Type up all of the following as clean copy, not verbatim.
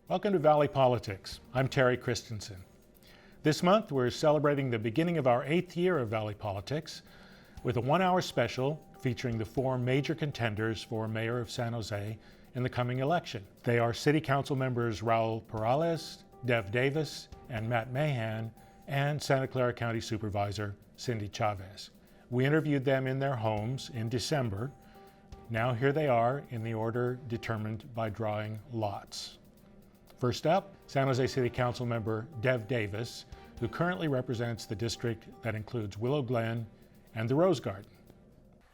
Welcome to Valley Politics. I'm Terry Christensen. This month we're celebrating the beginning of our 8th year of Valley Politics with a 1-hour special featuring the 4 major contenders for mayor of San Jose in the coming election. They are City Council members Raul Perales, Dev Davis, and Matt Mahan, and Santa Clara County Supervisor Cindy Chavez. We interviewed them in their homes in December. Now here they are in the order determined by drawing lots. First up, San Jose City Council member Dev Davis, who currently represents the district that includes Willow Glen and the Rose Garden.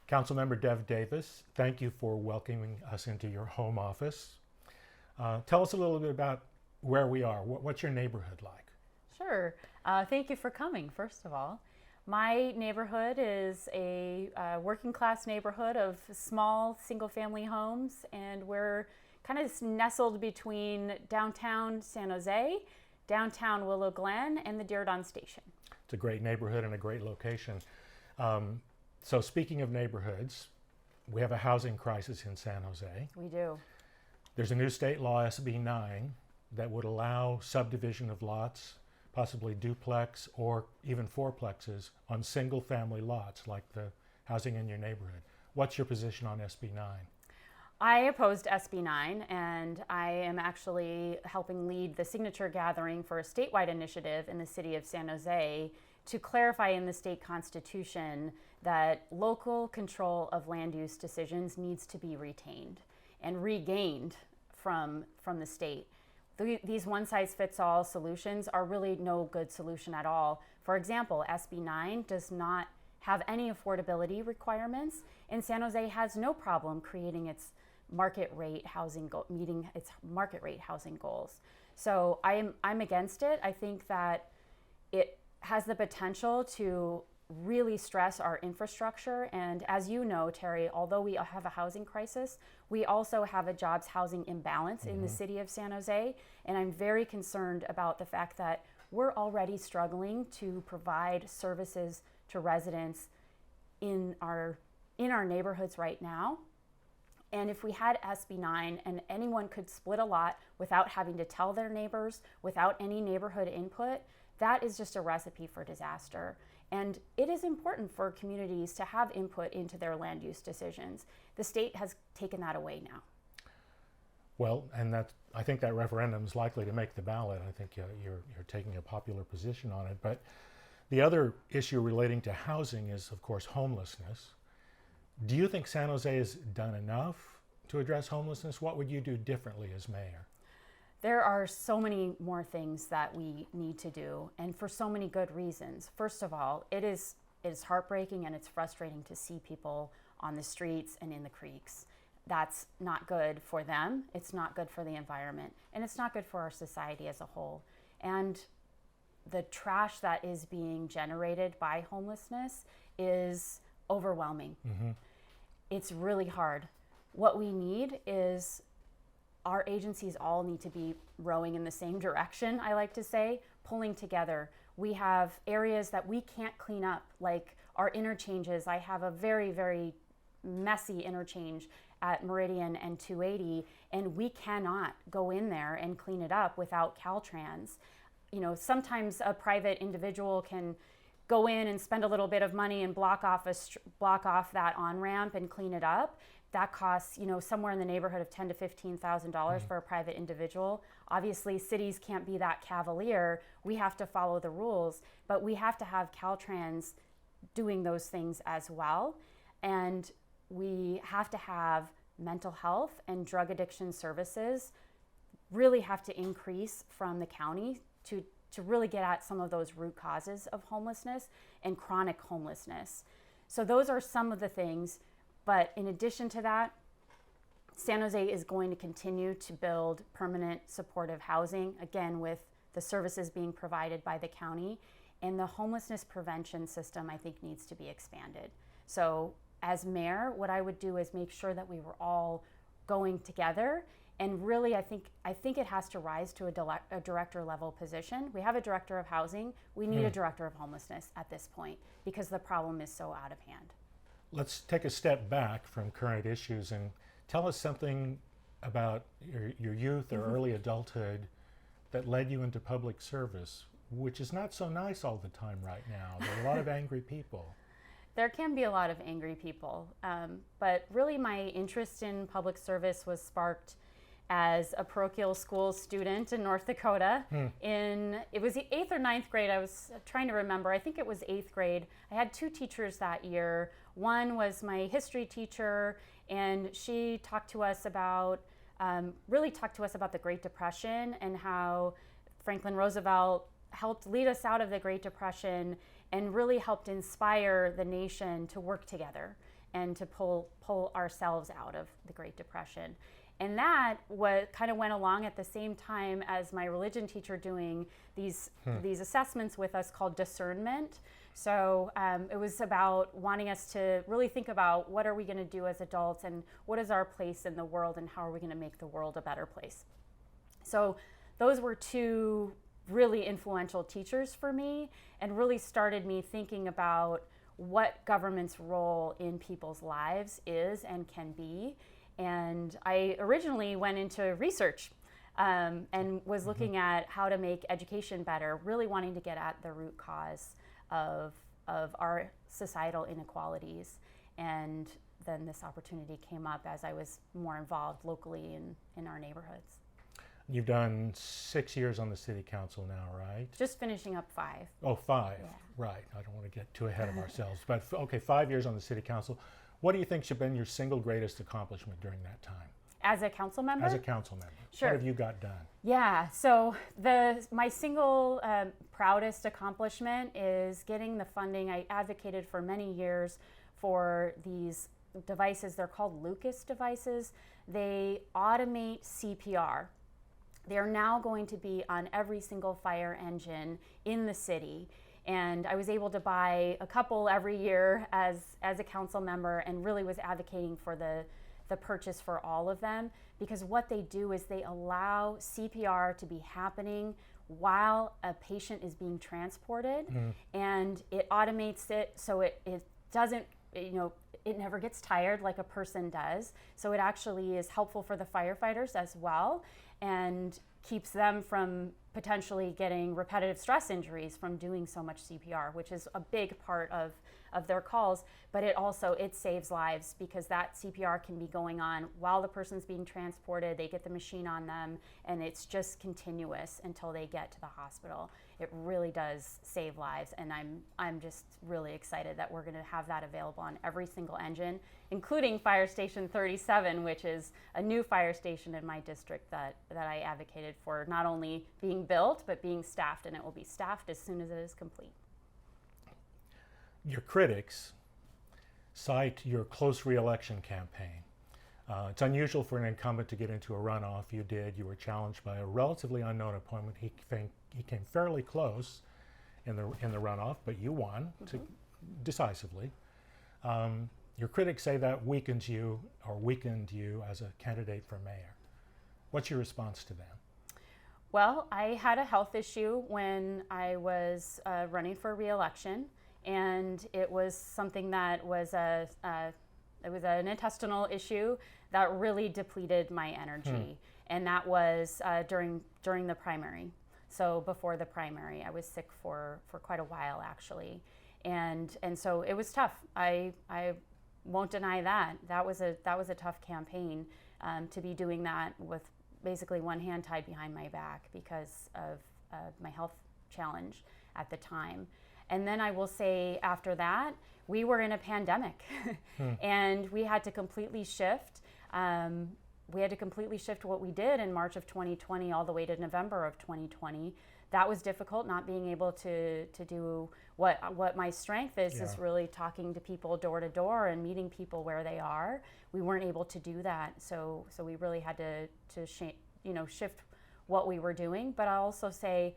Councilmember Dev Davis, thank you for welcoming us into your home office. Tell us a little bit about where we are. What's your neighborhood like? Sure. Thank you for coming, first of all. My neighborhood is a working class neighborhood of small single-family homes, and we're kind of nestled between downtown San Jose, downtown Willow Glen, and the Diridon Station. It's a great neighborhood and a great location. So speaking of neighborhoods, we have a housing crisis in San Jose. We do. There's a new state law, SB 9, that would allow subdivision of lots, possibly duplex or even fourplexes on single-family lots like the housing in your neighborhood. What's your position on SB 9? I opposed SB 9, and I am actually helping lead the signature gathering for a statewide initiative in the city of San Jose to clarify in the state constitution that local control of land use decisions needs to be retained and regained from the state. These one-size-fits-all solutions are really no good solution at all. For example, SB 9 does not have any affordability requirements, and San Jose has no problem creating its market rate housing meeting its market rate housing goals. So I'm against it. I think that it has the potential to really stress our infrastructure. And as you know, Terry, although we have a housing crisis, we also have a jobs housing imbalance in the city of San Jose. And I'm very concerned about the fact that we're already struggling to provide services to residents in our neighborhoods right now. And if we had SB 9 and anyone could split a lot without having to tell their neighbors, without any neighborhood input, that is just a recipe for disaster. And it is important for communities to have input into their land use decisions. The state has taken that away now. Well, and I think that referendum is likely to make the ballot. I think you're taking a popular position on it. But the other issue relating to housing is, of course, homelessness. Do you think San Jose has done enough to address homelessness? What would you do differently as mayor? There are so many more things that we need to do, and for so many good reasons. First of all, it is heartbreaking and it's frustrating to see people on the streets and in the creeks. That's not good for them, it's not good for the environment, and it's not good for our society as a whole. And the trash that is being generated by homelessness is overwhelming. It's really hard. What we need is our agencies all need to be rowing in the same direction, I like to say, pulling together. We have areas that we can't clean up, like our interchanges. I have a very, very messy interchange at Meridian and 280, and we cannot go in there and clean it up without Caltrans. You know, sometimes a private individual can go in and spend a little bit of money and block off that on-ramp and clean it up. That costs, somewhere in the neighborhood of $10,000 to $15,000 for a private individual. Obviously, cities can't be that cavalier. We have to follow the rules, but we have to have Caltrans doing those things as well. And we have to have mental health and drug addiction services really have to increase from the county to really get at some of those root causes of homelessness and chronic homelessness. So those are some of the things. But in addition to that, San Jose is going to continue to build permanent supportive housing, again, with the services being provided by the county. And the homelessness prevention system, I think, needs to be expanded. So as mayor, what I would do is make sure that we were all going together. And really, I think it has to rise to a director level position. We have a director of housing. We need a director of homelessness at this point because the problem is so out of hand. Let's take a step back from current issues and tell us something about your youth or early adulthood that led you into public service, which is not so nice all the time right now. There are a lot of angry people. There can be a lot of angry people, but really my interest in public service was sparked as a parochial school student in North Dakota. It was the 8th or 9th grade. I was trying to remember. I think it was 8th grade. I had 2 teachers that year. One was my history teacher, and she talked to us about, really talked to us about the Great Depression and how Franklin Roosevelt helped lead us out of the Great Depression and really helped inspire the nation to work together and to pull ourselves out of the Great Depression. And that kind of went along at the same time as my religion teacher doing these assessments with us called discernment. So it was about wanting us to really think about what are we going to do as adults and what is our place in the world and how are we going to make the world a better place. So those were 2 really influential teachers for me and really started me thinking about what government's role in people's lives is and can be. And I originally went into research and was looking at how to make education better, really wanting to get at the root cause of our societal inequalities. And then this opportunity came up as I was more involved locally in our neighborhoods. You've done 6 years on the city council now, right? Just finishing up 5. Oh, 5, Yeah. Right. I don't want to get too ahead of ourselves, but okay, 5 years on the city council. What do you think has been your single greatest accomplishment during that time? As a council member? As a council member. Sure. What have you got done? Yeah, so my single proudest accomplishment is getting the funding. I advocated for many years for these devices. They're called Lucas devices. They automate CPR. They are now going to be on every single fire engine in the city. And I was able to buy a couple every year as a council member and really was advocating for the purchase for all of them, because what they do is they allow CPR to be happening while a patient is being transported, and it automates it so it doesn't, it never gets tired like a person does. So it actually is helpful for the firefighters as well and keeps them from potentially getting repetitive stress injuries from doing so much CPR, which is a big part of their calls. But it saves lives, because that CPR can be going on while the person's being transported. They get the machine on them, and it's just continuous until they get to the hospital. It really does save lives, and I'm just really excited that we're going to have that available on every single engine, including Fire Station 37, which is a new fire station in my district that I advocated for not only being built, but being staffed, and it will be staffed as soon as it is complete. Your critics cite your close re-election campaign. It's unusual for an incumbent to get into a runoff. You did. You were challenged by a relatively unknown opponent. He came fairly close in the runoff, but you won decisively. Your critics say that weakened you as a candidate for mayor. What's your response to them? Well, I had a health issue when I was running for re-election, and it was something that was it was an intestinal issue that really depleted my energy, and that was during the primary. So before the primary, I was sick for quite a while actually, and so it was tough. I won't deny that. That was a tough campaign to be doing that with basically one hand tied behind my back because of my health challenge at the time. And then I will say after that, we were in a pandemic and we had to completely shift. We had to completely shift what we did in March of 2020 all the way to November of 2020. That was difficult, not being able to do what my strength is really talking to people door to door and meeting people where they are. We weren't able to do that, so we really had to shift what we were doing. But I'll also say,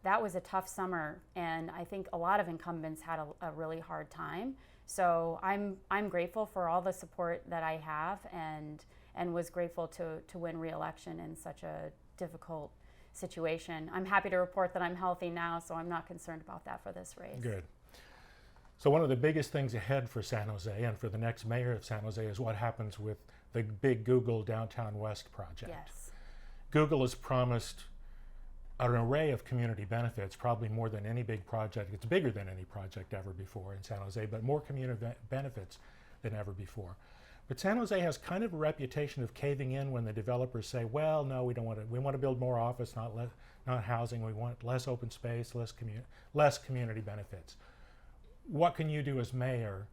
that was a tough summer, and I think a lot of incumbents had a really hard time. So I'm grateful for all the support that I have, and was grateful to win re-election in such a difficult situation. I'm happy to report that I'm healthy now, so I'm not concerned about that for this race. Good. So one of the biggest things ahead for San Jose and for the next mayor of San Jose is what happens with the big Google Downtown West project. Yes. Google has promised an array of community benefits, probably more than any big project. It's bigger than any project ever before in San Jose, but more community benefits than ever before. But San Jose has kind of a reputation of caving in when the developers say, well, no, we don't want to. We want to build more office, not housing. We want less open space, less community benefits. What can you do as mayor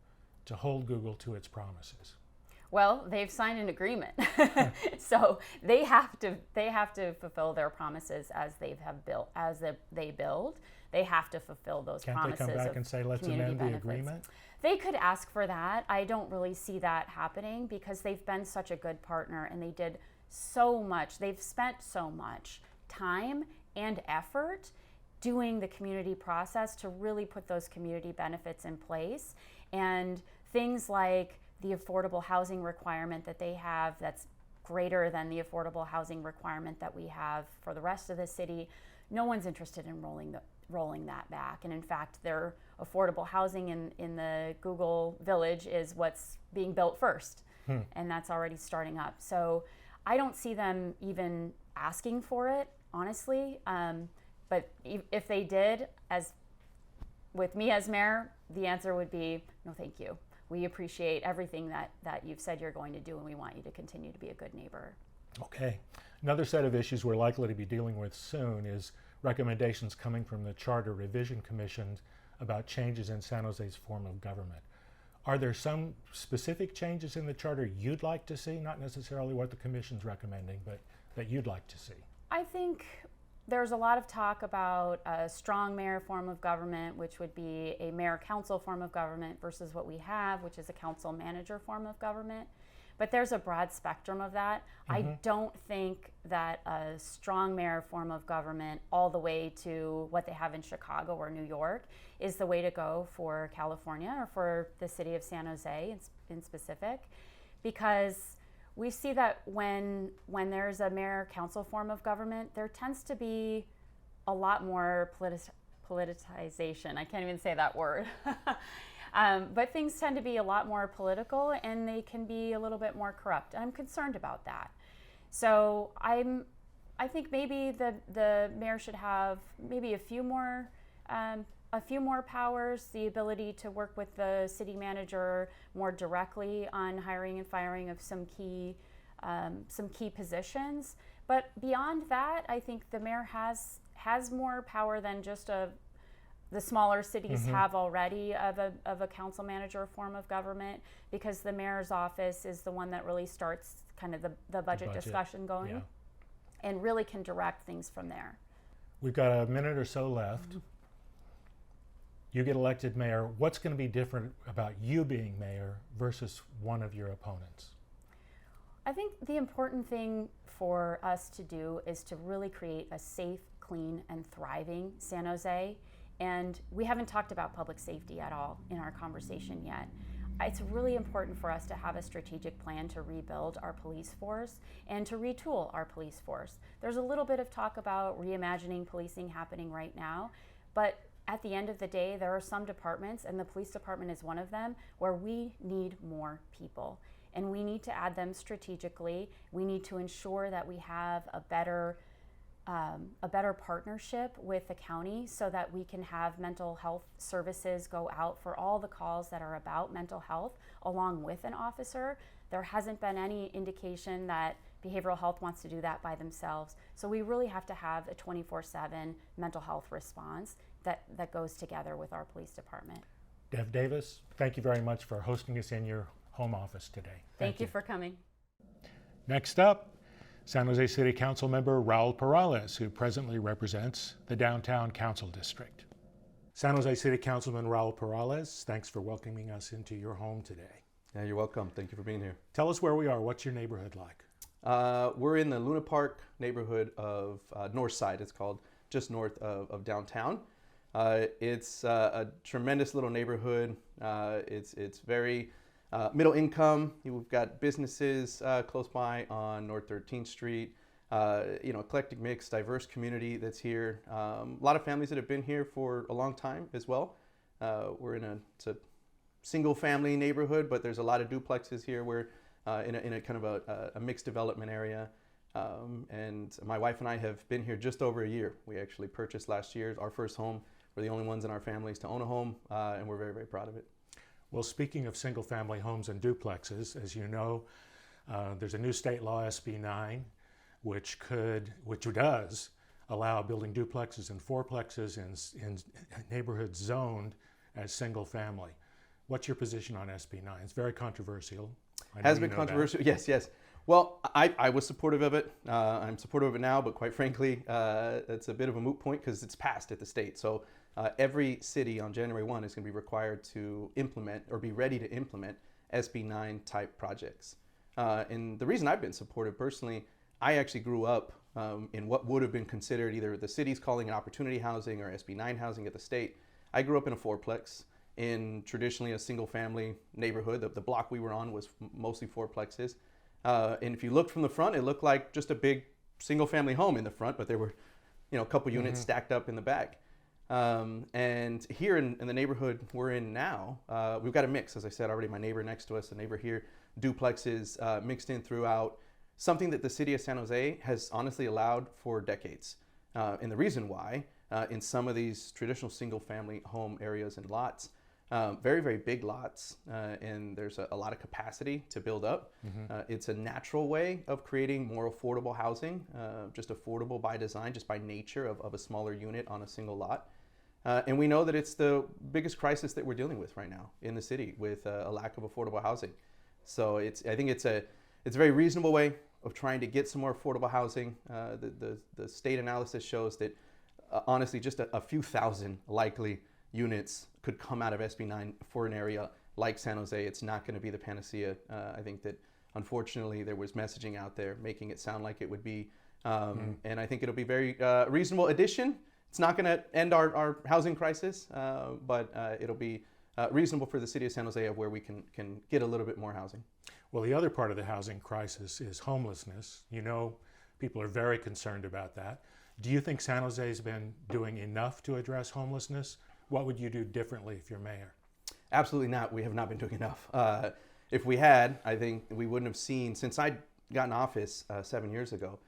to hold Google to its promises? Well, they've signed an agreement, so they have to fulfill their promises as they build. They have to fulfill those promises. Can't they come back and say, let's amend the agreement? They could ask for that. I don't really see that happening because they've been such a good partner and they did so much. They've spent so much time and effort doing the community process to really put those community benefits in place, and things like the affordable housing requirement that they have that's greater than the affordable housing requirement that we have for the rest of the city. No one's interested in rolling that back. And in fact, their affordable housing in the Google Village is what's being built first. And that's already starting up. So I don't see them even asking for it, honestly. But if they did, as with me as mayor, the answer would be, no, thank you. We appreciate everything that you've said you're going to do, and we want you to continue to be a good neighbor. Okay. Another set of issues we're likely to be dealing with soon is recommendations coming from the Charter Revision Commission about changes in San Jose's form of government. Are there some specific changes in the charter you'd like to see? Not necessarily what the commission's recommending, but that you'd like to see. I think there's a lot of talk about a strong mayor form of government, which would be a mayor-council form of government versus what we have, which is a council-manager form of government. But there's a broad spectrum of that. I don't think that a strong mayor form of government all the way to what they have in Chicago or New York is the way to go for California or for the city of San Jose in specific, because we see that when there's a mayor-council form of government, there tends to be a lot more politicization. I can't even say that word. But things tend to be a lot more political, and they can be a little bit more corrupt. I'm concerned about that. So I think maybe the mayor should have maybe a few more powers, the ability to work with the city manager more directly on hiring and firing of some key positions. But beyond that, I think the mayor has more power than just the smaller cities have already of a council manager form of government, because the mayor's office is the one that really starts kind of the budget discussion going, and really can direct things from there. We've got a minute or so left. You get elected mayor. What's going to be different about you being mayor versus one of your opponents? I think the important thing for us to do is to really create a safe, clean, and thriving San Jose. And we haven't talked about public safety at all in our conversation yet. It's really important for us to have a strategic plan to rebuild our police force and to retool our police force. There's a little bit of talk about reimagining policing happening right now, but at the end of the day, there are some departments, and the police department is one of them, where we need more people. And we need to add them strategically. We need to ensure that we have a better partnership with the county so that we can have mental health services go out for all the calls that are about mental health along with an officer. There hasn't been any indication that behavioral health wants to do that by themselves. So we really have to have a 24/7 mental health response that goes together with our police department. Dev Davis, thank you very much for hosting us in your home office today. Thank you for coming. Next up, San Jose City Council member Raul Perales, who presently represents the Downtown Council District. San Jose City Councilman Raul Perales, thanks for welcoming us into your home today. Yeah, you're welcome. Thank you for being here. Tell us where we are. What's your neighborhood like? We're in the Luna Park neighborhood of North Side. It's called, just north of downtown. It's a tremendous little neighborhood. It's very middle income. We've got businesses close by on North 13th Street. Eclectic mix, diverse community that's here. A lot of families that have been here for a long time as well. It's a single family neighborhood, but there's a lot of duplexes here where in a kind of a mixed development area. And my wife and I have been here just over a year. We actually purchased last year our first home. We're the only ones in our families to own a home, and we're very, very proud of it. Well, speaking of single-family homes and duplexes, as you know, there's a new state law, SB 9, which does allow building duplexes and fourplexes in neighborhoods zoned as single-family. What's your position on SB 9? It's very controversial. Has been controversial. Yes, yes. Well, I was supportive of it. I'm supportive of it now, but quite frankly, it's a bit of a moot point because it's passed at the state. So every city on January 1 is going to be required to implement or be ready to implement SB 9 type projects. And the reason I've been supportive personally, I actually grew up in what would have been considered either the city's calling it opportunity housing or SB 9 housing at the state. I grew up in a fourplex in traditionally a single family neighborhood. The block we were on was mostly fourplexes. And if you looked from the front, it looked like just a big single family home in the front, but there were, a couple units stacked up in the back. And here in the neighborhood we're in now, we've got a mix, as I said already. My neighbor next to us, the neighbor here, duplexes mixed in throughout, something that the city of San Jose has honestly allowed for decades. And the reason why, in some of these traditional single family home areas and lots, very, very big lots, and there's a lot of capacity to build up. It's a natural way of creating more affordable housing, just affordable by design, just by nature of a smaller unit on a single lot. And we know that it's the biggest crisis that we're dealing with right now in the city with a lack of affordable housing. So I think it's a very reasonable way of trying to get some more affordable housing. The state analysis shows that honestly just a few thousand likely units could come out of SB 9 for an area like San Jose. It's not going to be the panacea. I think that unfortunately there was messaging out there making it sound like it would be, and I think it'll be very reasonable addition. It's not going to end our housing crisis, but it'll be reasonable for the city of San Jose of where we can get a little bit more housing. Well, the other part of the housing crisis is homelessness. People are very concerned about that. Do you think San Jose's been doing enough to address homelessness? What would you do differently if you're mayor? Absolutely not. We have not been doing enough. If we had, I think we wouldn't have seen, since I got in office 7 years ago,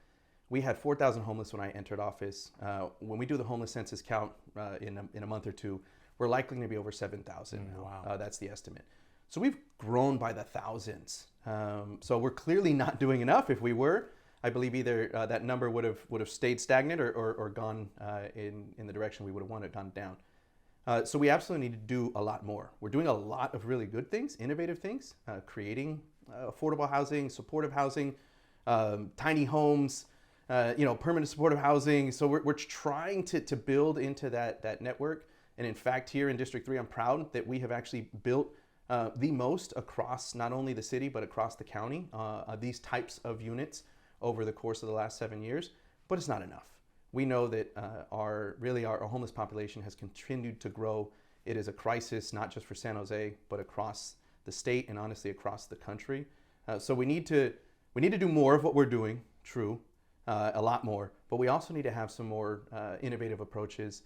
we had 4,000 homeless when I entered office. When we do the homeless census count in a month or two, we're likely to be over 7,000 now. Wow. That's the estimate. So we've grown by the thousands. So we're clearly not doing enough. If we were, I believe either that number would have stayed stagnant or gone in the direction we would have wanted, gone down. So we absolutely need to do a lot more. We're doing a lot of really good things, innovative things, creating affordable housing, supportive housing, tiny homes, permanent supportive housing. So we're trying to build into that network. And in fact, here in District 3, I'm proud that we have actually built the most across not only the city, but across the county, these types of units over the course of the last 7 years, but it's not enough. We know that our homeless population has continued to grow. It is a crisis, not just for San Jose, but across the state and honestly across the country. So we need to do more of what we're doing, true, a lot more, but we also need to have some more innovative approaches.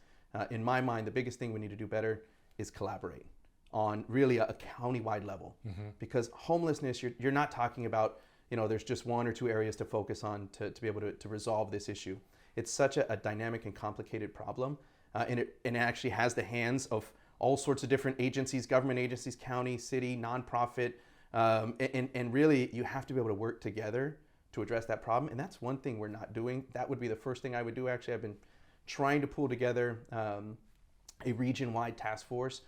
In my mind, the biggest thing we need to do better is collaborate on really a county-wide level, because homelessness, you're not talking about, there's just one or two areas to focus on to be able to resolve this issue. It's such a dynamic and complicated problem, and it actually has the hands of all sorts of different agencies, government agencies, county, city, nonprofit, and really you have to be able to work together to address that problem, and that's one thing we're not doing. That would be the first thing I would do. Actually, I've been trying to pull together a region-wide task force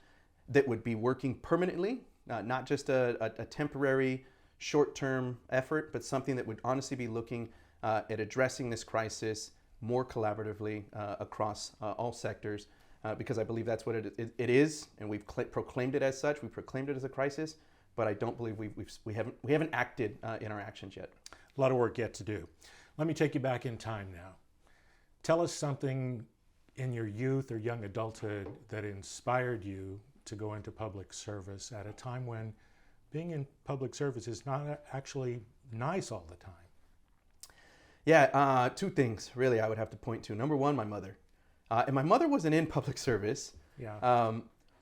that would be working permanently, not just a temporary, short-term effort, but something that would honestly be looking at addressing this crisis more collaboratively across all sectors, because I believe that's what it is, and we've proclaimed it as such. We've proclaimed it as a crisis, but I don't believe we haven't acted in our actions yet. A lot of work yet to do. Let me take you back in time now. Tell us something in your youth or young adulthood that inspired you to go into public service at a time when being in public service is not actually nice all the time. Yeah, two things really I would have to point to. Number one, my mother. And my mother wasn't in public service, Yeah.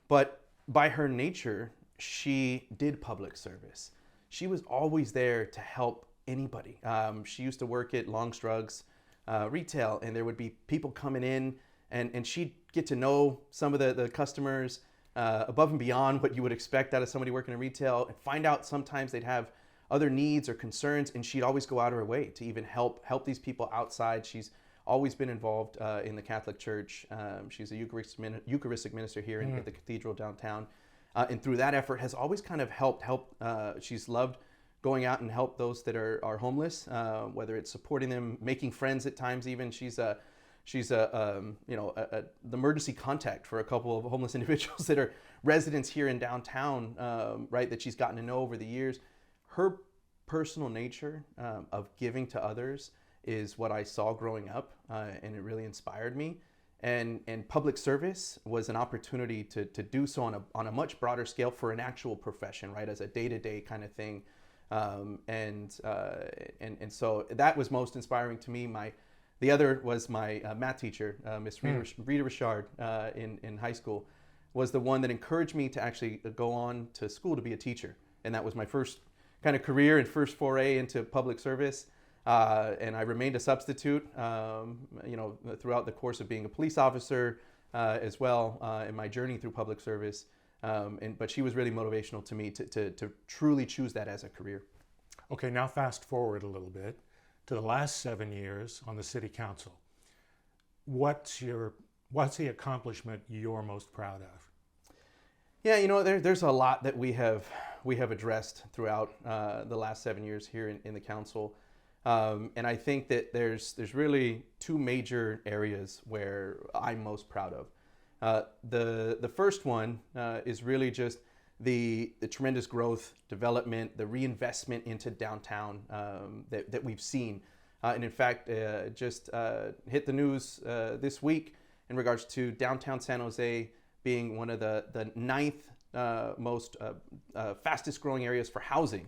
but by her nature, she did public service. she was always there to help anybody. She used to work at Long Strugs retail, and there would be people coming in, and she'd get to know some of the customers above and beyond what you would expect out of somebody working in retail, and find out sometimes they'd have other needs or concerns, and she'd always go out of her way to even help these people outside. She's always been involved in the Catholic Church. She's a Eucharistic minister here at the cathedral downtown. And through that effort has always kind of helped. She's loved going out and help those that are homeless, whether it's supporting them, making friends at times even. She's the emergency contact for a couple of homeless individuals that are residents here in downtown, right, that she's gotten to know over the years. Her personal nature of giving to others is what I saw growing up, and it really inspired me. And public service was an opportunity to do so on a much broader scale for an actual profession, right, as a day-to-day kind of thing. And so that was most inspiring to me. The other was my math teacher, Miss Rita Richard, in high school, was the one that encouraged me to actually go on to school to be a teacher. And that was my first kind of career and first foray into public service. And I remained a substitute, throughout the course of being a police officer as well in my journey through public service. But she was really motivational to me to truly choose that as a career. Okay, now fast forward a little bit to the last 7 years on the City Council. What's the accomplishment you're most proud of? Yeah, there's a lot that we have addressed throughout the last 7 years here in the council. And I think that there's really two major areas where I'm most proud of. The first one is really just the tremendous growth, development, the reinvestment into downtown that we've seen. And in fact, just hit the news this week in regards to downtown San Jose being one of the ninth most fastest growing areas for housing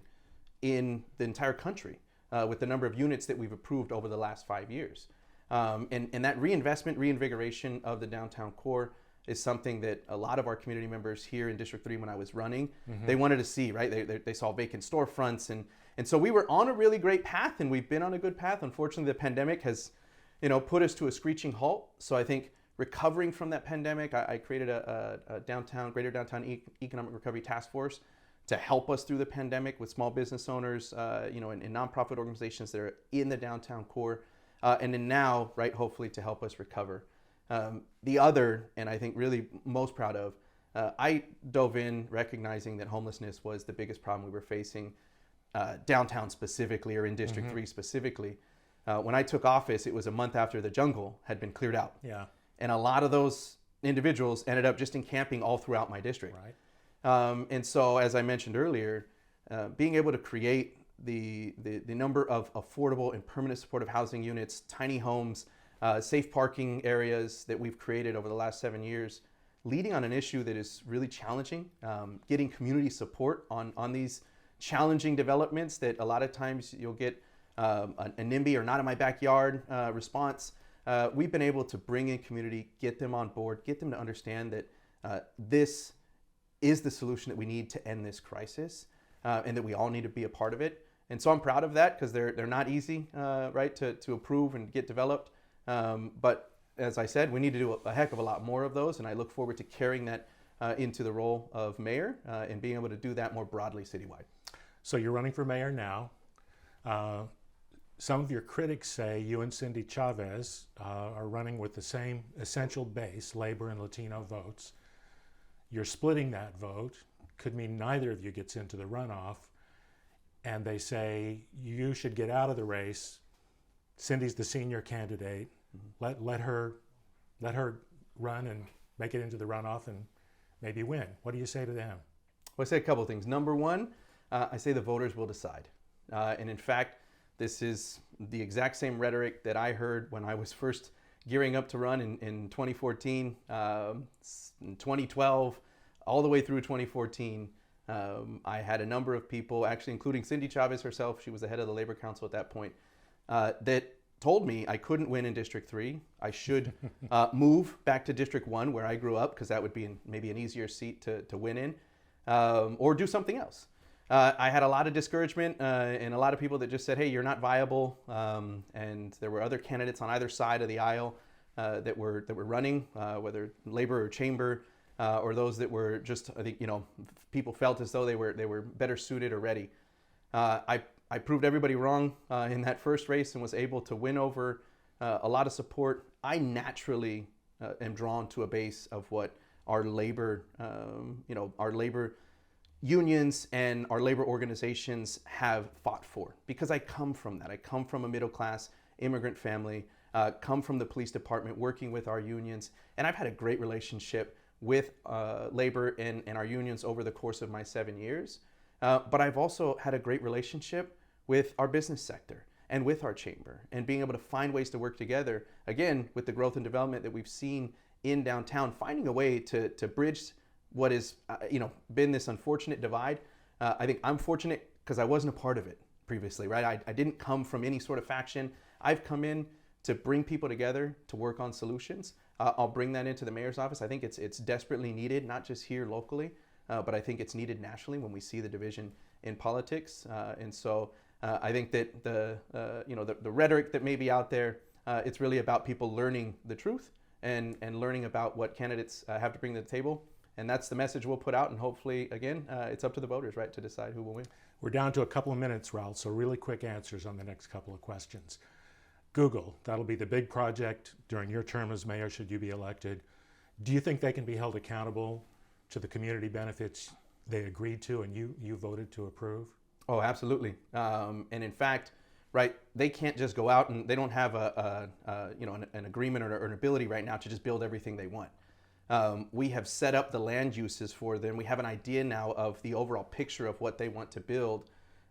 in the entire country. With the number of units that we've approved over the last 5 years. And that reinvigoration of the downtown core is something that a lot of our community members here in District 3, when I was running, they wanted to see, right? They saw vacant storefronts. And so we were on a really great path, and we've been on a good path. Unfortunately, the pandemic has, put us to a screeching halt. So I think recovering from that pandemic, I created a Greater Downtown Economic Recovery Task Force to help us through the pandemic with small business owners, and nonprofit organizations that are in the downtown core, and then now, right, hopefully to help us recover. The other, and I think really most proud of, I dove in recognizing that homelessness was the biggest problem we were facing downtown specifically, or in District 3 specifically. When I took office, it was a month after the jungle had been cleared out. Yeah. And a lot of those individuals ended up just encamping all throughout my district. Right. And so, as I mentioned earlier, being able to create the number of affordable and permanent supportive housing units, tiny homes, safe parking areas that we've created over the last 7 years, leading on an issue that is really challenging, getting community support on these challenging developments that a lot of times you'll get a NIMBY or not in my backyard response. We've been able to bring in community, get them on board, get them to understand that this is the solution that we need to end this crisis, and that we all need to be a part of it. And so I'm proud of that, because they're not easy, right, to approve and get developed. But as I said, we need to do a heck of a lot more of those, and I look forward to carrying that into the role of mayor and being able to do that more broadly citywide. So you're running for mayor now. Some of your critics say you and Cindy Chavez are running with the same essential base, labor and Latino votes. You're splitting that vote. Could mean neither of you gets into the runoff. And they say you should get out of the race. Cindy's the senior candidate. Let her run and make it into the runoff and maybe win. What do you say to them? Well, I say a couple of things. Number one, I say the voters will decide. And in fact, this is the exact same rhetoric that I heard when I was first gearing up to run in 2014, in 2012, all the way through 2014. I had a number of people, actually including Cindy Chavez herself, she was the head of the Labor Council at that point, that told me I couldn't win in District 3. I should move back to District 1 where I grew up, because that would be maybe an easier seat to win in, or do something else. I had a lot of discouragement and a lot of people that just said, hey, you're not viable. And there were other candidates on either side of the aisle that were running, whether labor or chamber, or those that were just, I think, people felt as though they were better suited or ready. I proved everybody wrong in that first race and was able to win over a lot of support. I naturally am drawn to a base of what our labor, our labor unions and our labor organizations have fought for, because I come from that. I come from a middle class immigrant family, come from the police department working with our unions, and I've had a great relationship with labor and our unions over the course of my 7 years. But I've also had a great relationship with our business sector and with our chamber, and being able to find ways to work together, again, with the growth and development that we've seen in downtown, finding a way to bridge what has been this unfortunate divide. I think I'm fortunate because I wasn't a part of it previously, right? I didn't come from any sort of faction. I've come in to bring people together to work on solutions. I'll bring that into the mayor's office. I think it's desperately needed, not just here locally, but I think it's needed nationally when we see the division in politics. And so I think that the rhetoric that may be out there, it's really about people learning the truth and learning about what candidates have to bring to the table. And that's the message we'll put out. And hopefully, again, it's up to the voters, right, to decide who will win. We're down to a couple of minutes, Raul, so really quick answers on the next couple of questions. Google, that'll be the big project during your term as mayor should you be elected. Do you think they can be held accountable to the community benefits they agreed to and you voted to approve? Oh, absolutely. And in fact, right, they can't just go out and they don't have an agreement or an ability right now to just build everything they want. We have set up the land uses for them. We have an idea now of the overall picture of what they want to build.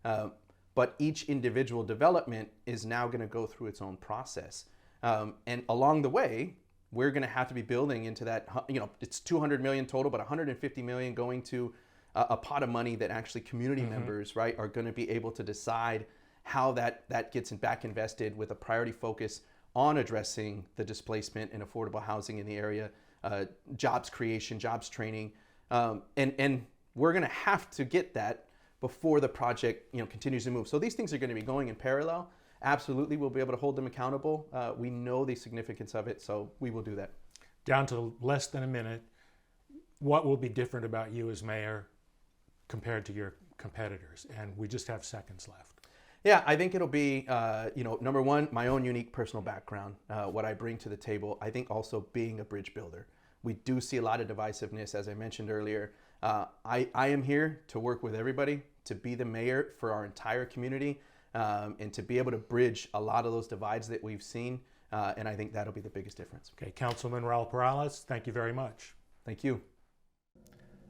But each individual development is now going to go through its own process. And along the way, we're going to have to be building into that, it's 200 million total, but 150 million going to a pot of money that actually community members, right, are going to be able to decide how that gets back invested with a priority focus on addressing the displacement and affordable housing in the area, jobs creation, jobs training. And we're going to have to get that before the project continues to move. So these things are going to be going in parallel. Absolutely, we'll be able to hold them accountable. We know the significance of it, so we will do that. Down to less than a minute, what will be different about you as mayor compared to your competitors? And we just have seconds left. Yeah, I think it'll be, number one, my own unique personal background, what I bring to the table. I think also being a bridge builder. We do see a lot of divisiveness, as I mentioned earlier. I am here to work with everybody, to be the mayor for our entire community, and to be able to bridge a lot of those divides that we've seen. And I think that'll be the biggest difference. Okay, Councilman Raul Perales, thank you very much. Thank you.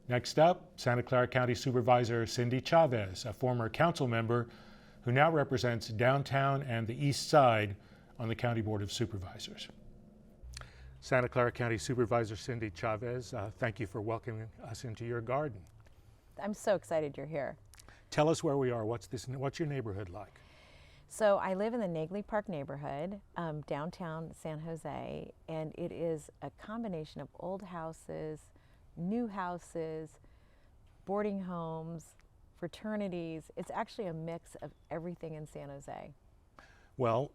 Next up, Santa Clara County Supervisor Cindy Chavez, a former council member who now represents downtown and the east side on the County Board of Supervisors. Santa Clara County Supervisor Cindy Chavez, thank you for welcoming us into your garden. I'm so excited you're here. Tell us where we are. What's your neighborhood like? So I live in the Nagley Park neighborhood, downtown San Jose, and it is a combination of old houses, new houses, boarding homes, fraternities. It's actually a mix of everything in San Jose. Well,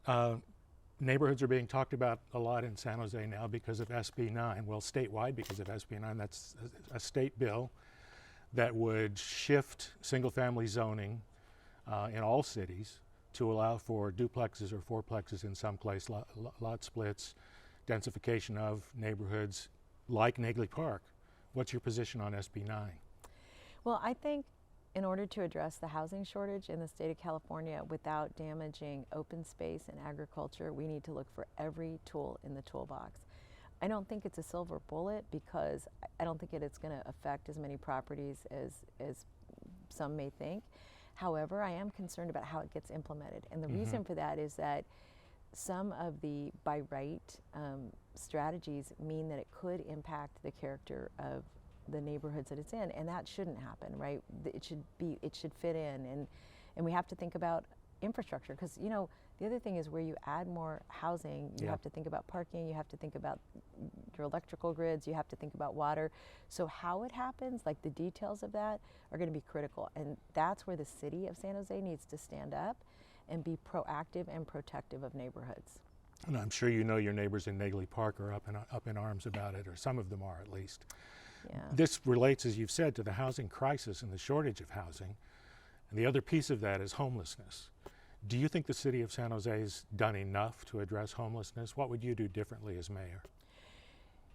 neighborhoods are being talked about a lot in San Jose now because of SB 9. Well, statewide because of SB 9. That's a state bill that would shift single-family zoning in all cities to allow for duplexes or fourplexes in some place, lot splits, densification of neighborhoods like Nagley Park. What's your position on SB 9? Well, I think in order to address the housing shortage in the state of California without damaging open space and agriculture, we need to look for every tool in the toolbox. I don't think it's a silver bullet because I don't think it's going to affect as many properties as some may think. However, I am concerned about how it gets implemented. And the reason for that is that some of the by right strategies mean that it could impact the character of the neighborhoods that it's in, and that shouldn't happen, right? It should fit in, and we have to think about infrastructure because The other thing is where you add more housing, you have to think about parking, you have to think about your electrical grids, you have to think about water. So how it happens, like the details of that, are going to be critical. And that's where the city of San Jose needs to stand up and be proactive and protective of neighborhoods. And I'm sure you know your neighbors in Nagley Park are up in arms about it, or some of them are at least. Yeah. This relates, as you've said, to the housing crisis and the shortage of housing. And the other piece of that is homelessness. Do you think the city of San Jose has done enough to address homelessness? What would you do differently as mayor?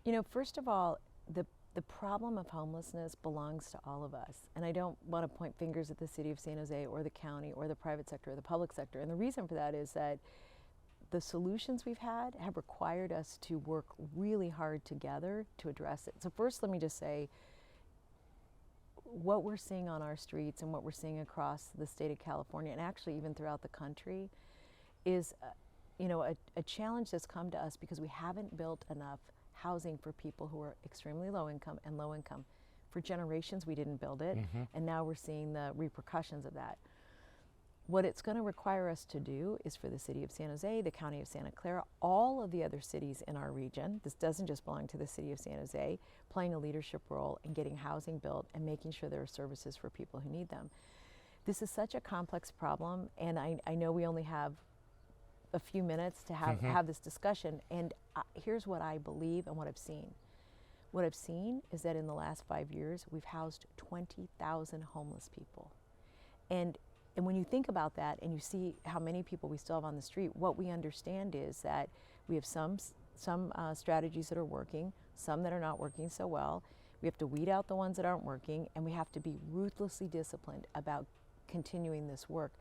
You know, first of all, the problem of homelessness belongs to all of us. And I don't want to point fingers at the city of San Jose or the county or the private sector or the public sector. And the reason for that is that the solutions we've had have required us to work really hard together to address it. So first, let me just say, what we're seeing on our streets and what we're seeing across the state of California, and actually even throughout the country, is a challenge that's come to us because we haven't built enough housing for people who are extremely low income and low income. For generations we didn't build it, and now we're seeing the repercussions of that. What it's going to require us to do is for the city of San Jose, the county of Santa Clara, all of the other cities in our region, this doesn't just belong to the city of San Jose, playing a leadership role in getting housing built and making sure there are services for people who need them. This is such a complex problem, and I know we only have a few minutes to have this discussion, and here's what I believe and what I've seen. What I've seen is that in the last 5 years, we've housed 20,000 homeless people. And when you think about that and you see how many people we still have on the street, what we understand is that we have some strategies that are working, some that are not working so well. We have to weed out the ones that aren't working, and we have to be ruthlessly disciplined about continuing this work.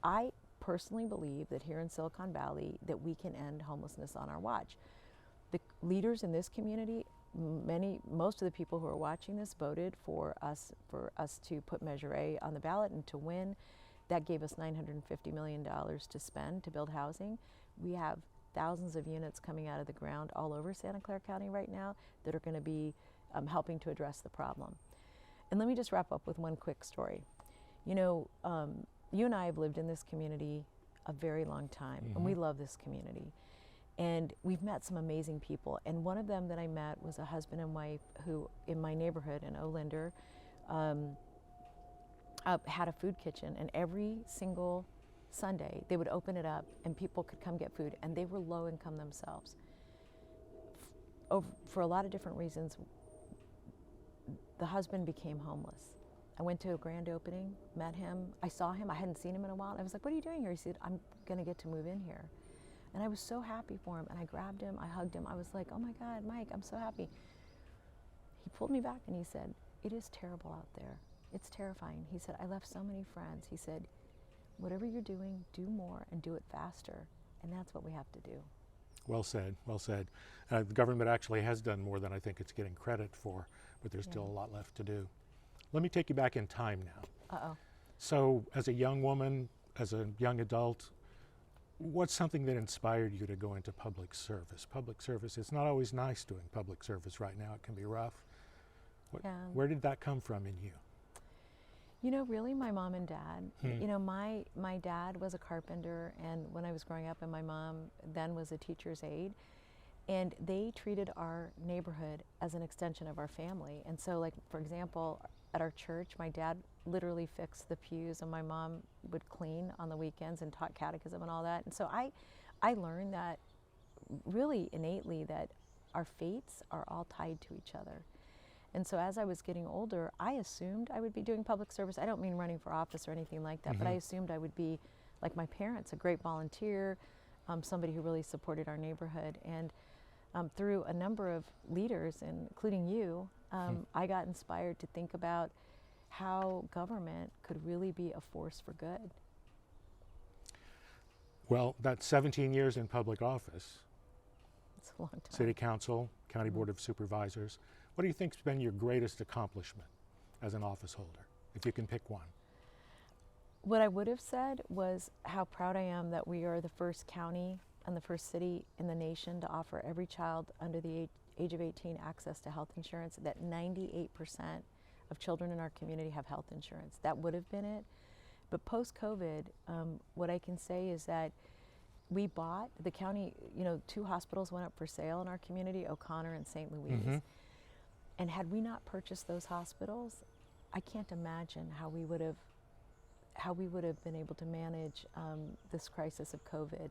I personally believe that here in Silicon Valley that we can end homelessness on our watch. The leaders in this community, most of the people who are watching this voted for us to put Measure A on the ballot and to win. That gave us $950 million to spend to build housing. We have thousands of units coming out of the ground all over Santa Clara County right now that are going to be helping to address the problem. And let me just wrap up with one quick story. You know, you and I have lived in this community a very long time, and we love this community. And we've met some amazing people. And one of them that I met was a husband and wife who, in my neighborhood in Olinder, had a food kitchen, and every single Sunday they would open it up and people could come get food, and they were low income themselves. For a lot of different reasons, the husband became homeless. I went to a grand opening, met him, I saw him, I hadn't seen him in a while. I was like, what are you doing here? He said, I'm gonna get to move in here. And I was so happy for him, and I grabbed him, I hugged him. I was like, oh my God, Mike, I'm so happy. He pulled me back and he said, it is terrible out there. It's terrifying. He said, I left so many friends. He said, whatever you're doing, do more and do it faster. And that's what we have to do. Well said, well said. The government actually has done more than I think it's getting credit for, but there's still a lot left to do. Let me take you back in time now. Uh-oh. So as a young woman, as a young adult, what's something that inspired you to go into public service? Public service, it's not always nice doing public service right now. It can be rough. Where did that come from in you? You know, really, my mom and dad. You know, my dad was a carpenter, and when I was growing up, and my mom then was a teacher's aide, and they treated our neighborhood as an extension of our family. And so, like, for example, at our church, my dad literally fixed the pews, and my mom would clean on the weekends and taught catechism and all that. And so I learned that really innately, that our fates are all tied to each other. And so as I was getting older, I assumed I would be doing public service. I don't mean running for office or anything like that, but I assumed I would be like my parents, a great volunteer, somebody who really supported our neighborhood. And through a number of leaders, including you, I got inspired to think about how government could really be a force for good. Well, that's 17 years in public office. It's a long time. City Council, County Board of Supervisors. What do you think's been your greatest accomplishment as an office holder, if you can pick one? What I would have said was how proud I am that we are the first county and the first city in the nation to offer every child under the age of 18 access to health insurance, that 98% of children in our community have health insurance. That would have been it. But post-COVID, what I can say is that we bought, the county, 2 hospitals went up for sale in our community, O'Connor and St. Louis. And had we not purchased those hospitals, I can't imagine how we would have been able to manage this crisis of COVID.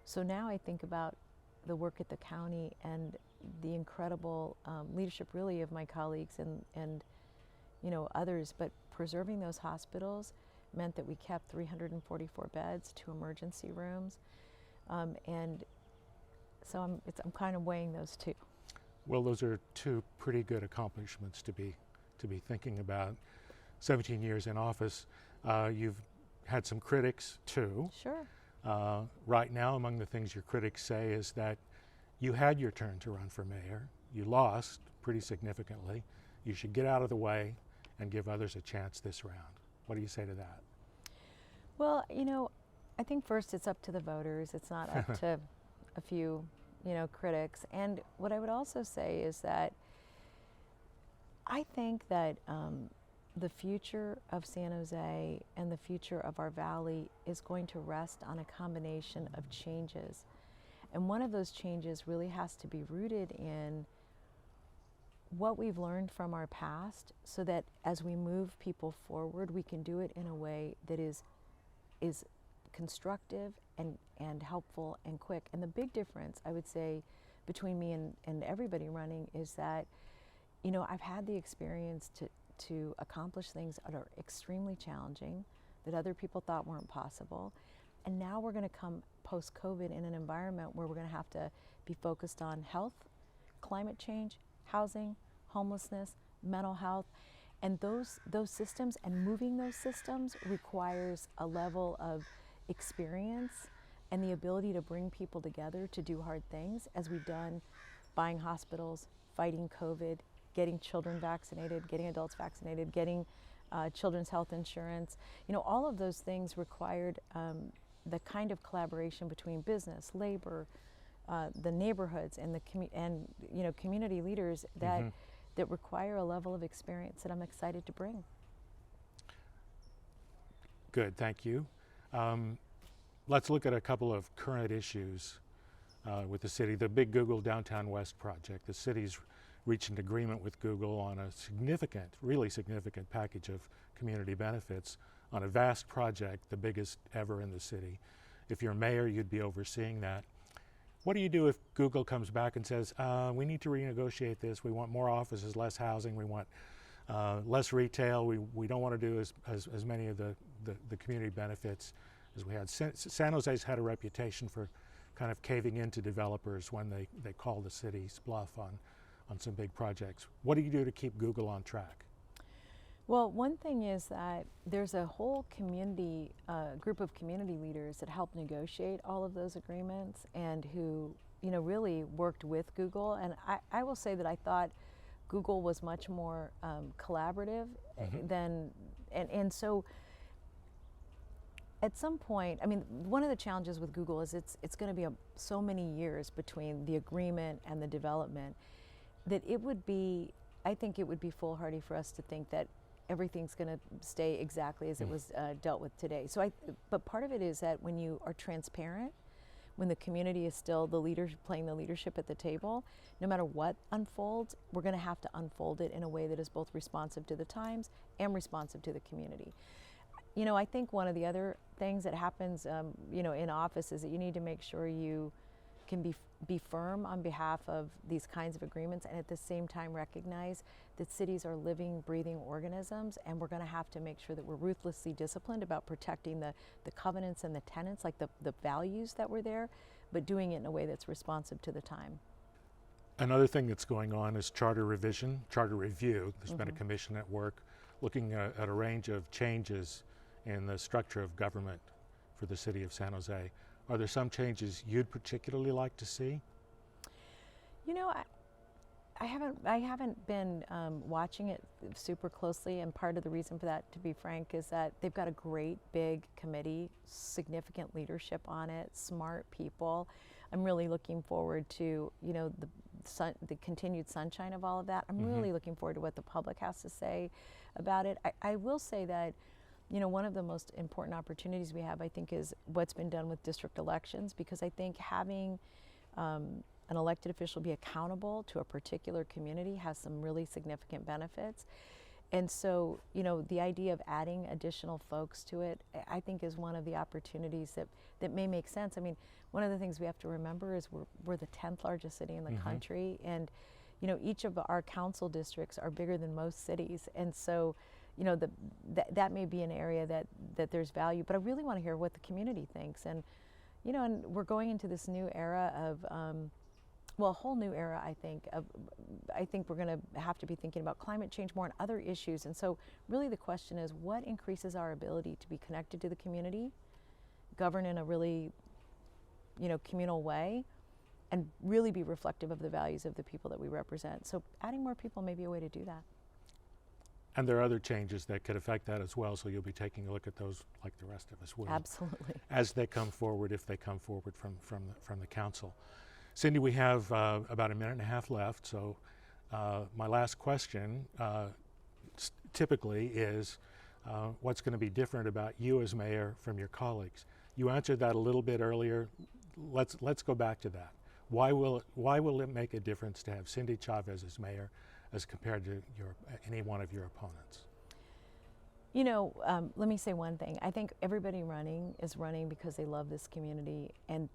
So now I think about the work at the county and the incredible leadership really of my colleagues and others, but preserving those hospitals meant that we kept 344 beds, 2 emergency rooms, and so I'm kind of weighing those two. Well, those are 2 pretty good accomplishments to be thinking about. 17 years in office, you've had some critics too. Sure. Right now, among the things your critics say is that you had your turn to run for mayor. You lost pretty significantly. You should get out of the way and give others a chance this round. What do you say to that? Well, I think first it's up to the voters. It's not up to a few, critics. And what I would also say is that I think that the future of San Jose and the future of our valley is going to rest on a combination of changes. And one of those changes really has to be rooted in what we've learned from our past, so that as we move people forward, we can do it in a way that is constructive and helpful and quick. And the big difference, I would say, between me and everybody running is that, I've had the experience to accomplish things that are extremely challenging, that other people thought weren't possible. And now we're going to come post-COVID in an environment where we're going to have to be focused on health, climate change, housing, homelessness, mental health. And those systems and moving those systems requires a level of experience and the ability to bring people together to do hard things, as we've done buying hospitals, fighting COVID, getting children vaccinated, getting adults vaccinated, getting children's health insurance. All of those things required the kind of collaboration between business, labor, the neighborhoods, and community leaders that require a level of experience that I'm excited to bring. Good, thank you. Let's look at a couple of current issues with the city. The big Google Downtown West project. The city's reached an agreement with Google on a really significant package of community benefits on a vast project, the biggest ever in the city. If you're mayor, you'd be overseeing that. What do you do if Google comes back and says, we need to renegotiate this, we want more offices, less housing, we want less retail, we don't want to do as many of the community benefits as we had. San Jose's had a reputation for kind of caving into developers when they call the city's bluff on some big projects. What do you do to keep Google on track? Well, one thing is that there's a whole community, group of community leaders that help negotiate all of those agreements and who, really worked with Google. And I will say that I thought Google was much more collaborative than, and so at some point, one of the challenges with Google is it's going to be so many years between the agreement and the development that I think it would be foolhardy for us to think that everything's going to stay exactly as it was dealt with today. But part of it is that when you are transparent, when the community is still the leaders playing the leadership at the table, no matter what unfolds, we're going to have to unfold it in a way that is both responsive to the times and responsive to the community. I think one of the other things that happens, in office is that you need to make sure you can be firm on behalf of these kinds of agreements, and at the same time recognize that cities are living, breathing organisms, and we're going to have to make sure that we're ruthlessly disciplined about protecting the covenants and the tenets, like the values that were there, but doing it in a way that's responsive to the time. Another thing that's going on is charter review. There's been a commission at work looking at a range of changes in the structure of government for the city of San Jose. Are there some changes you'd particularly like to see? I haven't been watching it super closely, and part of the reason for that, to be frank, is that they've got a great big committee, significant leadership on it, smart people. I'm really looking forward to the continued sunshine of all of that. I'm really looking forward to what the public has to say about it. I will say that you know, one of the most important opportunities we have, I think, is what's been done with district elections, because I think having an elected official be accountable to a particular community has some really significant benefits. And so, you know, the idea of adding additional folks to it, I think, is one of the opportunities that may make sense. I mean, one of the things we have to remember is we're the 10th largest city in the country, and, you know, each of our council districts are bigger than most cities. And so, you know, that may be an area that there's value, but I really want to hear what the community thinks. And, you know, and we're going into this new era of, well, a whole new era, I think. I think we're going to have to be thinking about climate change more and other issues. And so really the question is, what increases our ability to be connected to the community, govern in a really, you know, communal way, and really be reflective of the values of the people that we represent. So adding more people may be a way to do that. And there are other changes that could affect that as well, so you'll be taking a look at those like the rest of us will. Absolutely. As they come forward, if they come forward from the council. Cindy, we have about a minute and a half left, so my last question typically is what's going to be different about you as mayor from your colleagues? You answered that a little bit earlier. Let's go back to that. Why will it make a difference to have Cindy Chavez as mayor as compared to any one of your opponents? You know, let me say one thing. I think everybody running is running because they love this community, and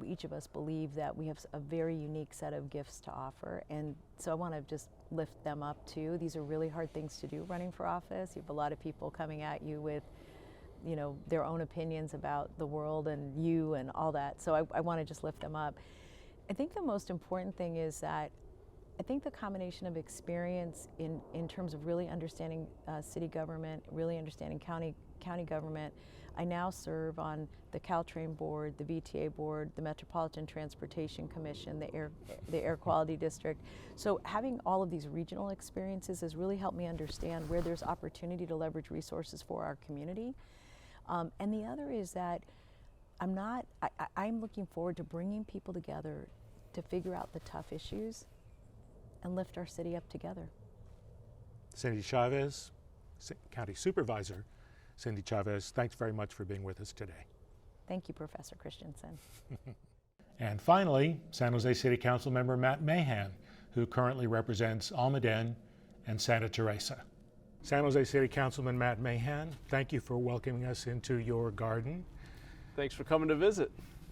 each of us believe that we have a very unique set of gifts to offer. And so I want to just lift them up too. These are really hard things to do, running for office. You have a lot of people coming at you with, you know, their own opinions about the world and you and all that. So I want to just lift them up. I think the most important thing is that I think the combination of experience in terms of really understanding city government, really understanding county government. I now serve on the Caltrain board, the VTA board, the Metropolitan Transportation Commission, the Air Quality District. So having all of these regional experiences has really helped me understand where there's opportunity to leverage resources for our community. And the other is that I'm looking forward to bringing people together to figure out the tough issues and lift our city up together. Cindy Chavez, County Supervisor. Cindy Chavez, thanks very much for being with us today. Thank you, Professor Christensen. And finally, San Jose City Council member Matt Mahan, who currently represents Almaden and Santa Teresa. San Jose City Councilman Matt Mahan, thank you for welcoming us into your garden. Thanks for coming to visit.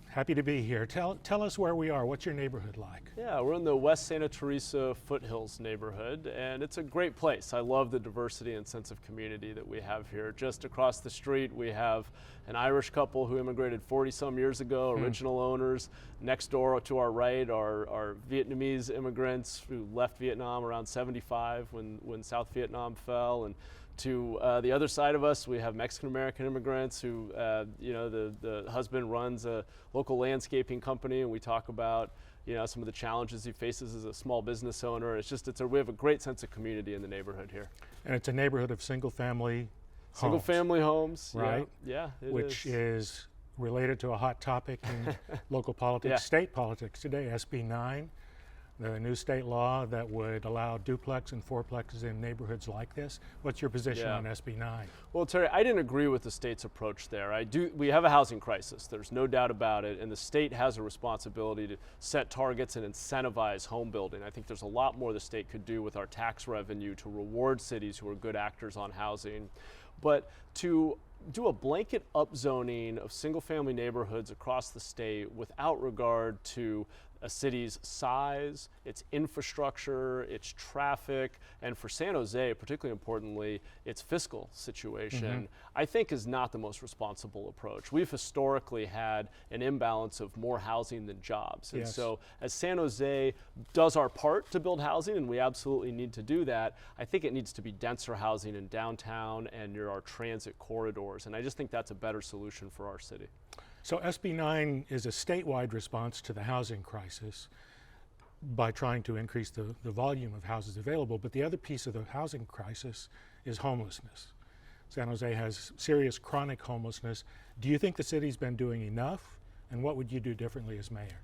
Happy to be here. Tell us where we are. What's your neighborhood like? Yeah, we're in the West Santa Teresa Foothills neighborhood, and it's a great place. I love the diversity and sense of community that we have here. Just across the street, we have an Irish couple who immigrated 40-some years ago, original owners. Next door to our right are Vietnamese immigrants who left Vietnam around 75 when South Vietnam fell. And to the other side of us, we have Mexican-American immigrants who, you know, the husband runs a local landscaping company, and we talk about, you know, some of the challenges he faces as a small business owner. We have a great sense of community in the neighborhood here. And it's a neighborhood of single-family homes. Single-family homes, right? Yeah, it which is related to a hot topic in local politics, state politics today, SB 9. The new state law that would allow duplex and fourplexes in neighborhoods like this. What's your position on SB 9? Well, Terry, I didn't agree with the state's approach there. We have a housing crisis, there's no doubt about it, and the state has a responsibility to set targets and incentivize home building. I think there's a lot more the state could do with our tax revenue to reward cities who are good actors on housing. But to do a blanket upzoning of single-family neighborhoods across the state without regard to a city's size, its infrastructure, its traffic, and for San Jose, particularly importantly, its fiscal situation, I think is not the most responsible approach. We've historically had an imbalance of more housing than jobs. And so as San Jose does our part to build housing, and we absolutely need to do that, I think it needs to be denser housing in downtown and near our transit corridors. And I just think that's a better solution for our city. So SB 9 is a statewide response to the housing crisis by trying to increase the volume of houses available, but the other piece of the housing crisis is homelessness. San Jose has serious chronic homelessness. Do you think the city's been doing enough, and what would you do differently as mayor?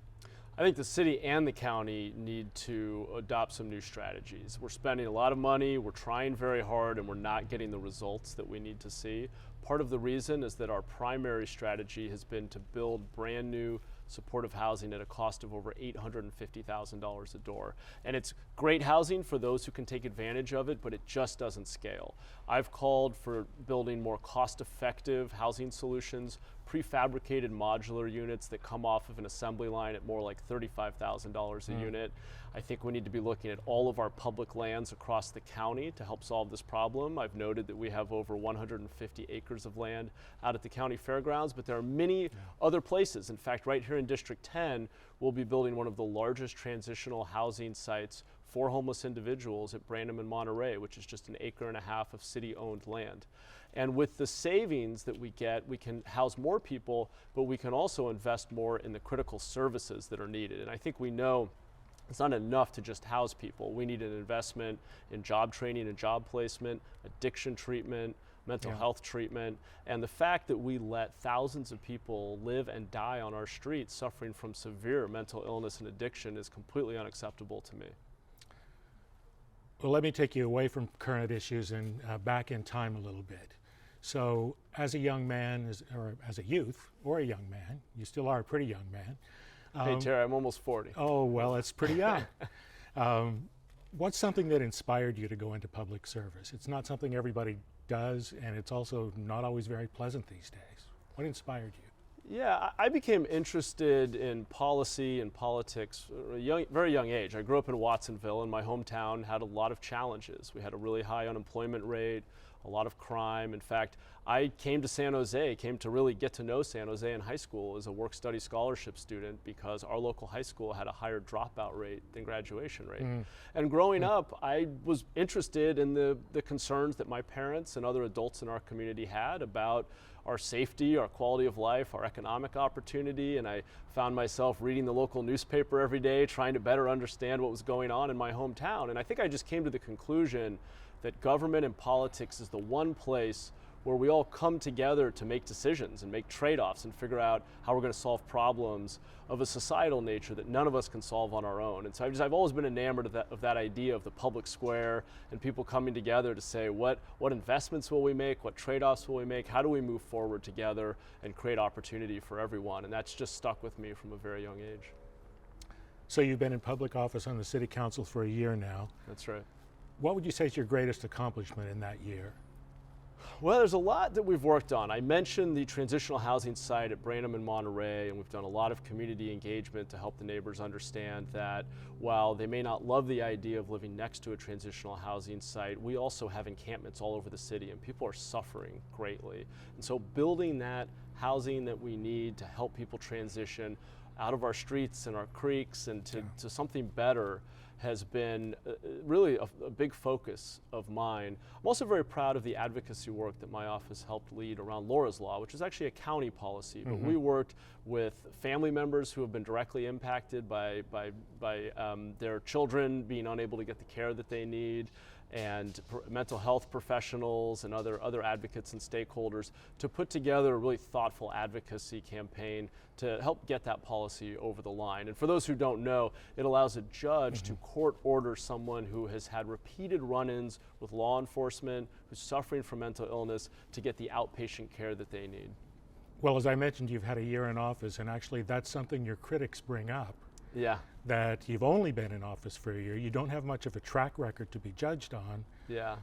I think the city and the county need to adopt some new strategies. We're spending a lot of money, we're trying very hard, and we're not getting the results that we need to see. Part of the reason is that our primary strategy has been to build brand new supportive housing at a cost of over $850,000 a door. And it's great housing for those who can take advantage of it, but it just doesn't scale. I've called for building more cost-effective housing solutions, prefabricated modular units that come off of an assembly line at more like $35,000 a unit. I think we need to be looking at all of our public lands across the county to help solve this problem. I've noted that we have over 150 acres of land out at the county fairgrounds, but there are many other places. In fact, right here in District 10, we'll be building one of the largest transitional housing sites for homeless individuals at Brandon and Monterey, which is just 1.5 acres of city-owned land. And with the savings that we get, we can house more people, but we can also invest more in the critical services that are needed. And I think we know it's not enough to just house people. We need an investment in job training and job placement, addiction treatment, mental health treatment, and the fact that we let thousands of people live and die on our streets suffering from severe mental illness and addiction is completely unacceptable to me. Well, let me take you away from current issues and back in time a little bit. So as a young man, or as a youth, or a young man, you still are a pretty young man. Hey, Terry, I'm almost 40. Oh, well, that's pretty young. What's something that inspired you to go into public service? It's not something everybody does, and it's also not always very pleasant these days. What inspired you? Yeah, I became interested in policy and politics at a very young age. I grew up in Watsonville, and my hometown had a lot of challenges. We had a really high unemployment rate, a lot of crime. In fact, I came to San Jose, came to really get to know San Jose in high school as a work-study scholarship student because our local high school had a higher dropout rate than graduation rate. And growing up, I was interested in the concerns that my parents and other adults in our community had about our safety, our quality of life, our economic opportunity, and I found myself reading the local newspaper every day, trying to better understand what was going on in my hometown. And I think I just came to the conclusion that government and politics is the one place where we all come together to make decisions and make trade-offs and figure out how we're going to solve problems of a societal nature that none of us can solve on our own. And so I've always been enamored of that idea of the public square and people coming together to say what investments will we make, what trade-offs will we make, how do we move forward together and create opportunity for everyone. And that's just stuck with me from a very young age. So you've been in public office on the city council for a year now. That's right. What would you say is your greatest accomplishment in that year? Well, there's a lot that we've worked on. I mentioned the transitional housing site at Brandon and Monterey, and we've done a lot of community engagement to help the neighbors understand that while they may not love the idea of living next to a transitional housing site, we also have encampments all over the city, and people are suffering greatly. And so building that housing that we need to help people transition out of our streets and our creeks and to something better has been really a big focus of mine. I'm also very proud of the advocacy work that my office helped lead around Laura's Law, which is actually a county policy, but we worked with family members who have been directly impacted by their children being unable to get the care that they need, and mental health professionals and other advocates and stakeholders to put together a really thoughtful advocacy campaign to help get that policy over the line. And for those who don't know, it allows a judge to court order someone who has had repeated run-ins with law enforcement, who's suffering from mental illness, to get the outpatient care that they need. Well, as I mentioned, you've had a year in office, and actually that's something your critics bring up. Yeah. That you've only been in office for a year. You don't have much of a track record to be judged on. Yeah.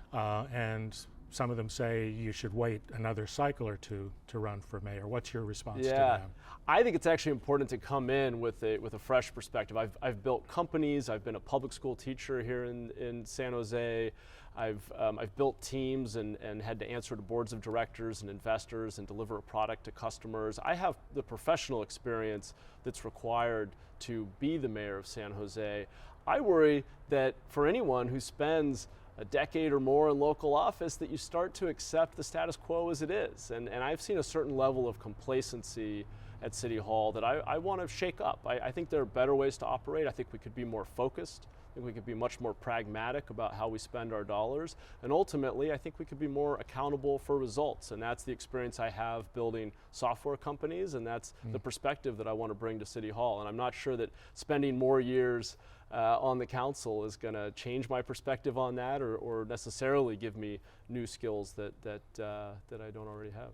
And some of them say you should wait another cycle or two to run for mayor. What's your response to them? I think it's actually important to come in with a fresh perspective. I've built companies. I've been a public school teacher here in San Jose. I've built teams and had to answer to boards of directors and investors and deliver a product to customers. I have the professional experience that's required to be the mayor of San Jose. I worry that for anyone who spends a decade or more in local office, that you start to accept the status quo as it is. And I've seen a certain level of complacency at City Hall that I want to shake up. I think there are better ways to operate. I think we could be more focused. I think we could be much more pragmatic about how we spend our dollars. And ultimately, I think we could be more accountable for results. And that's the experience I have building software companies, and that's the perspective that I want to bring to City Hall. And I'm not sure that spending more years on the council is going to change my perspective on that, or necessarily give me new skills that I don't already have.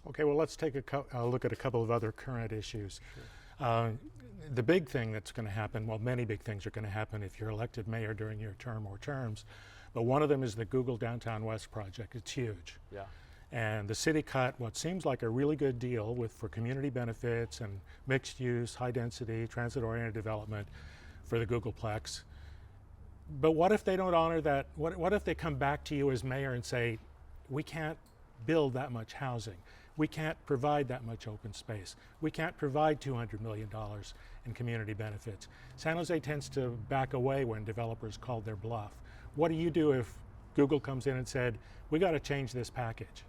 Okay, well, let's take a look at a couple of other current issues. Sure. The big thing that's going to happen, well, many big things are going to happen if you're elected mayor during your term or terms, but one of them is the Google Downtown West project. It's huge. Yeah. And the city cut what seems like a really good deal for community benefits and mixed use, high density, transit-oriented development for the Googleplex. But what if they don't honor that? What if they come back to you as mayor and say, we can't build that much housing? We can't provide that much open space. We can't provide $200 million in community benefits. San Jose tends to back away when developers call their bluff. What do you do if Google comes in and said, we got to change this package?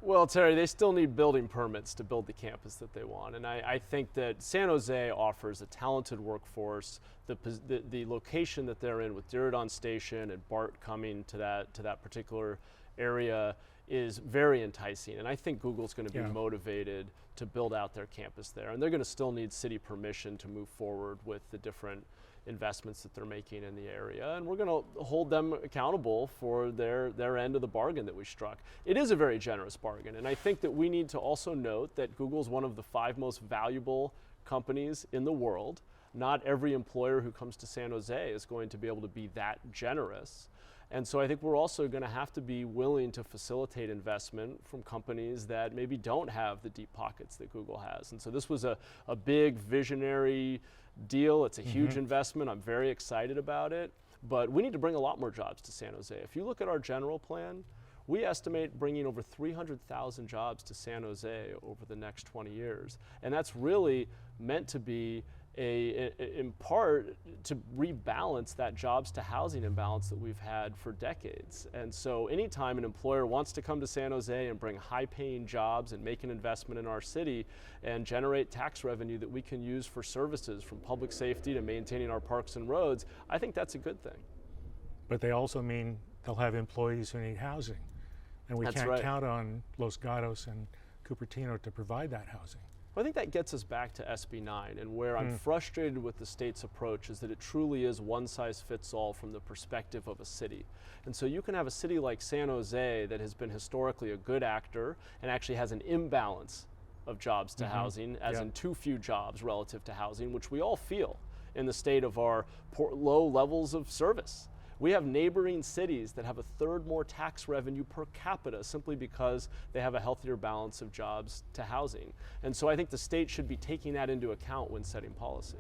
Well, Terry, they still need building permits to build the campus that they want. And I think that San Jose offers a talented workforce. The location that they're in with Diridon Station and BART coming to that particular area is very enticing, and I think Google's going to be motivated to build out their campus there, and they're going to still need city permission to move forward with the different investments that they're making in the area, and we're going to hold them accountable for their end of the bargain that we struck. It is a very generous bargain, and I think that we need to also note that Google's one of the 5 most valuable companies in the world. Not every employer who comes to San Jose is going to be able to be that generous. And so I think we're also going to have to be willing to facilitate investment from companies that maybe don't have the deep pockets that Google has. And so this was a big visionary deal. It's a huge investment. I'm very excited about it. But we need to bring a lot more jobs to San Jose. If you look at our general plan, we estimate bringing over 300,000 jobs to San Jose over the next 20 years. And that's really meant to be in part to rebalance that jobs to housing imbalance that we've had for decades. And so anytime an employer wants to come to San Jose and bring high paying jobs and make an investment in our city and generate tax revenue that we can use for services from public safety to maintaining our parks and roads, I think that's a good thing. But they also mean they'll have employees who need housing. And we can't count on Los Gatos and Cupertino to provide that housing. Well, I think that gets us back to SB 9, and where I'm frustrated with the state's approach is that it truly is one size fits all from the perspective of a city. And so you can have a city like San Jose that has been historically a good actor and actually has an imbalance of jobs to housing, as in too few jobs relative to housing, which we all feel in the state of our low levels of service. We have neighboring cities that have a third more tax revenue per capita simply because they have a healthier balance of jobs to housing. And so I think the state should be taking that into account when setting policy.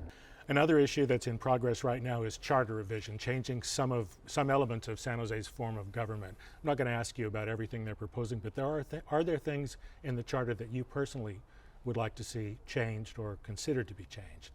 Another issue that's in progress right now is charter revision, changing some elements of San Jose's form of government. I'm not going to ask you about everything they're proposing, but are there things in the charter that you personally would like to see changed or considered to be changed?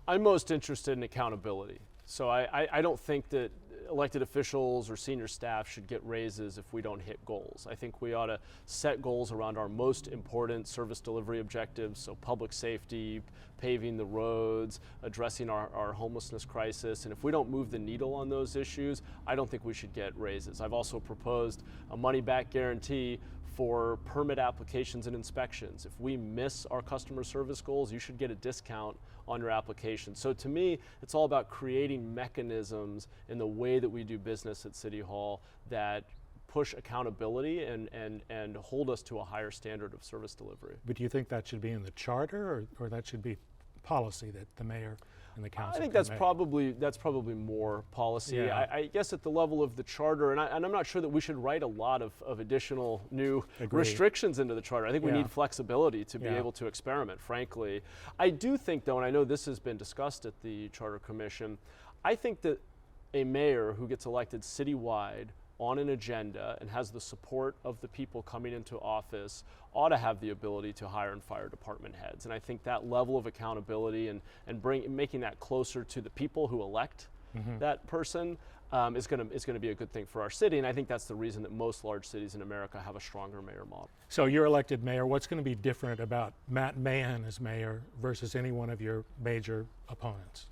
I'm most interested in accountability. So I don't think that elected officials or senior staff should get raises if we don't hit goals. I think we ought to set goals around our most important service delivery objectives, so public safety, paving the roads, addressing our homelessness crisis, and if we don't move the needle on those issues, I don't think we should get raises. I've also proposed a money-back guarantee for permit applications and inspections. If we miss our customer service goals, you should get a discount on your application. So to me, it's all about creating mechanisms in the way that we do business at City Hall that push accountability and hold us to a higher standard of service delivery. But do you think that should be in the charter, or that should be policy that the mayor and the council? I think that's probably more policy. Yeah. I guess at the level of the charter, and I'm not sure that we should write a lot of additional new restrictions into the charter. I think we need flexibility to be able to experiment, frankly. I do think, though, and I know this has been discussed at the Charter Commission, I think that a mayor who gets elected citywide on an agenda and has the support of the people coming into office ought to have the ability to hire and fire department heads. And I think that level of accountability and making that closer to the people who elect that person, is going to be a good thing for our city. And I think that's the reason that most large cities in America have a stronger mayor model. So you're elected mayor. What's going to be different about Matt Mahan as mayor versus any one of your major opponents?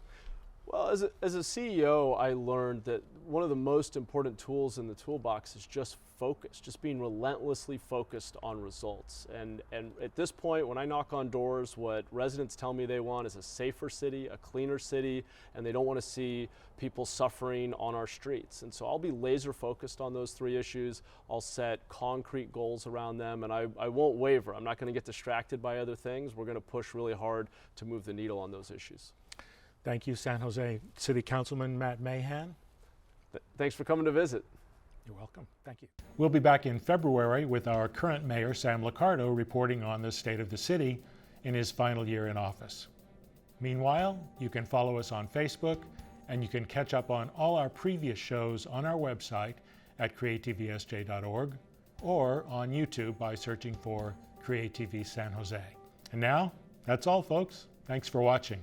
Well, as a CEO, I learned that one of the most important tools in the toolbox is just focus, just being relentlessly focused on results. And at this point, when I knock on doors, what residents tell me they want is a safer city, a cleaner city, and they don't want to see people suffering on our streets. And so I'll be laser focused on those three issues. I'll set concrete goals around them, and I won't waver. I'm not going to get distracted by other things. We're going to push really hard to move the needle on those issues. Thank you, San Jose City Councilman Matt Mahan. Thanks for coming to visit. You're welcome. Thank you. We'll be back in February with our current mayor, Sam Liccardo, reporting on the state of the city in his final year in office. Meanwhile, you can follow us on Facebook, and you can catch up on all our previous shows on our website at createtvsj.org or on YouTube by searching for Create TV San Jose. And now, that's all, folks. Thanks for watching.